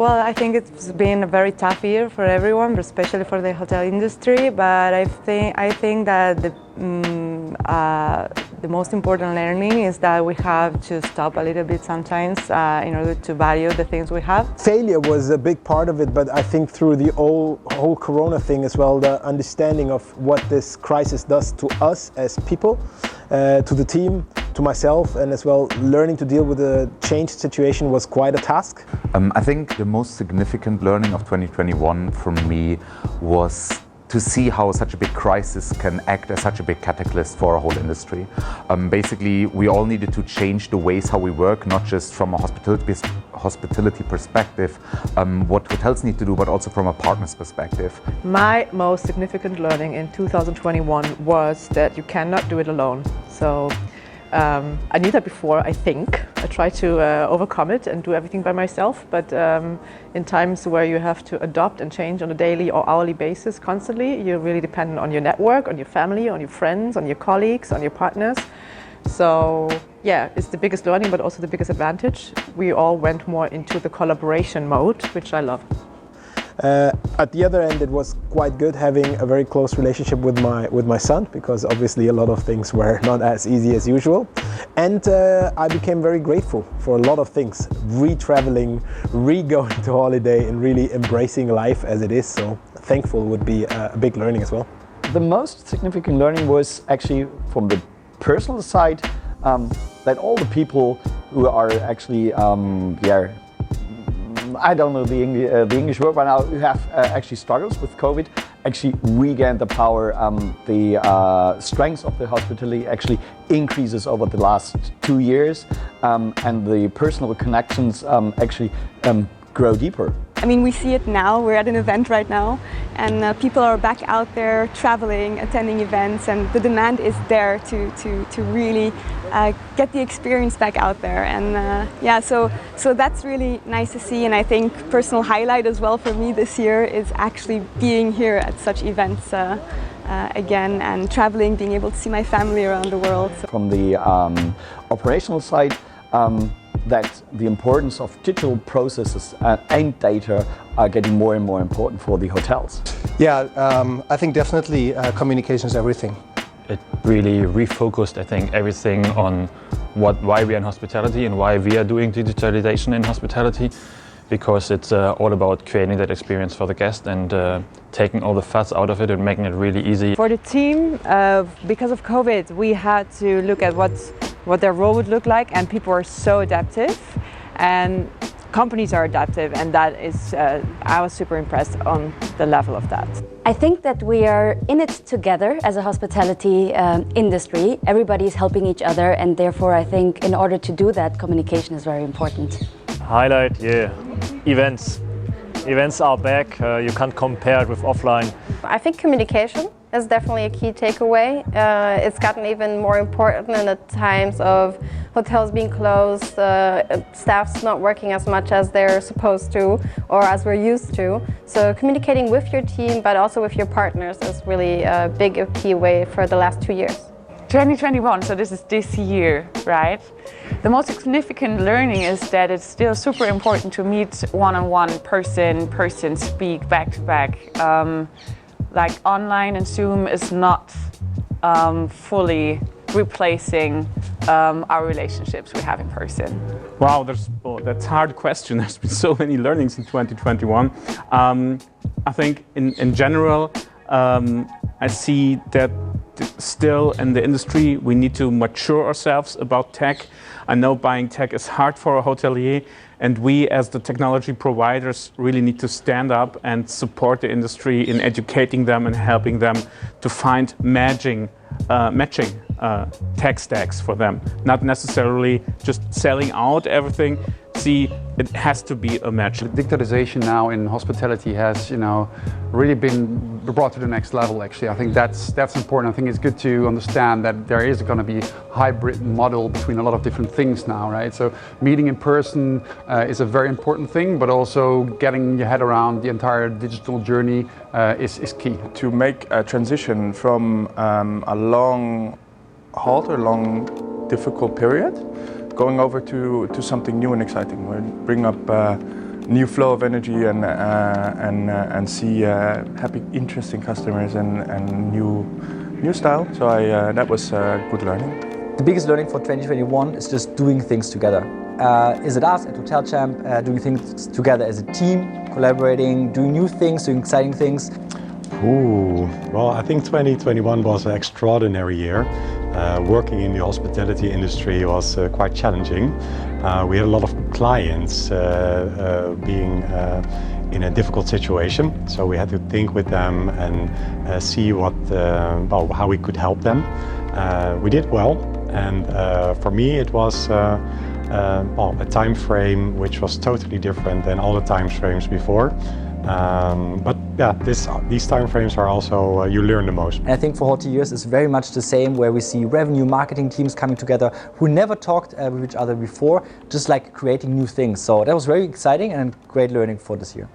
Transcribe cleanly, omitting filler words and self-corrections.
Well, I think it's been a very tough year for everyone, especially for the hotel industry. But I think that the most important learning is that we have to stop a little bit sometimes in order to value the things we have. Failure was a big part of it, but I think through the whole Corona thing as well, the understanding of what this crisis does to us as people, to the team, to myself, and as well learning to deal with the changed situation was quite a task. I think the most significant learning of 2021 for me was to see how such a big crisis can act as such a big catalyst for our whole industry. Basically, we all needed to change the ways how we work, not just from a hospitality perspective, what hotels need to do, but also from a partner's perspective. My most significant learning in 2021 was that you cannot do it alone. So I knew that before, I think. I tried to overcome it and do everything by myself, but in times where you have to adopt and change on a daily or hourly basis constantly, you're really dependent on your network, on your family, on your friends, on your colleagues, on your partners. So yeah, it's the biggest learning, but also the biggest advantage. We all went more into the collaboration mode, which I love. At the other end, it was quite good having a very close relationship with my son, because obviously a lot of things were not as easy as usual. And I became very grateful for a lot of things, re-traveling, re-going to holiday, and really embracing life as it is. So thankful would be a big learning as well. The most significant learning was actually from the personal side, that all the people who are actually I don't know the English word right now, who have actually struggles with COVID, actually regain the power. The strength of the hospitality actually increases over the last 2 years, and the personal connections actually grow deeper. I mean, we see it now. We're at an event right now, and people are back out there traveling, attending events, and the demand is there to really get the experience back out there. And yeah, so that's really nice to see. And I think personal highlight as well for me this year is actually being here at such events again, and traveling, being able to see my family around the world. From the operational side, that the importance of digital processes and data are getting more and more important for the hotels. Yeah, I think definitely communication is everything. It really refocused, I think, everything on why we are in hospitality and why we are doing digitalization in hospitality, because it's all about creating that experience for the guest and taking all the fuss out of it and making it really easy. For the team, because of COVID, we had to look at what their role would look like, and people are so adaptive, and companies are adaptive, and that is, I was super impressed on the level of that. I think that we are in it together as a hospitality industry. Everybody is helping each other, and therefore I think in order to do that, communication is very important. Highlight, yeah, events. Events are back, you can't compare it with offline. I think communication is definitely a key takeaway. It's gotten even more important in the times of hotels being closed, staff's not working as much as they're supposed to or as we're used to. So communicating with your team but also with your partners is really a key way for the last 2 years. 2021, so this is this year, right? The most significant learning is that it's still super important to meet one-on-one, person speak back to back. Like online and Zoom is not fully replacing our relationships we have in person. Wow, that's a hard question. There's been so many learnings in 2021. I think in general, I see that still in the industry we need to mature ourselves about tech. I know buying tech is hard for a hotelier, and we as the technology providers really need to stand up and support the industry in educating them and helping them to find matching tech stacks for them. Not necessarily just selling out everything. See, it has to be a match. Digitalization now in hospitality has, really been brought to the next level. Actually, I think that's important. I think it's good to understand that there is going to be a hybrid model between a lot of different things now, right? So meeting in person is a very important thing, but also getting your head around the entire digital journey is key. To make a transition from a long halt or long difficult period, going over to something new and exciting. We bring up new flow of energy and see happy, interesting customers and new style. So that was good learning. The biggest learning for 2021 is just doing things together. Is it us at Hotel Champ doing things together as a team, collaborating, doing new things, doing exciting things? Ooh, well, I think 2021 was an extraordinary year. Working in the hospitality industry was quite challenging. We had a lot of clients being in a difficult situation, so we had to think with them and see how we could help them. We did well, and for me it was a time frame which was totally different than all the time frames before. But yeah, these time frames are also, you learn the most. And I think for hoteliers it's very much the same, where we see revenue marketing teams coming together who never talked with each other before, just like creating new things. So that was very exciting and great learning for this year.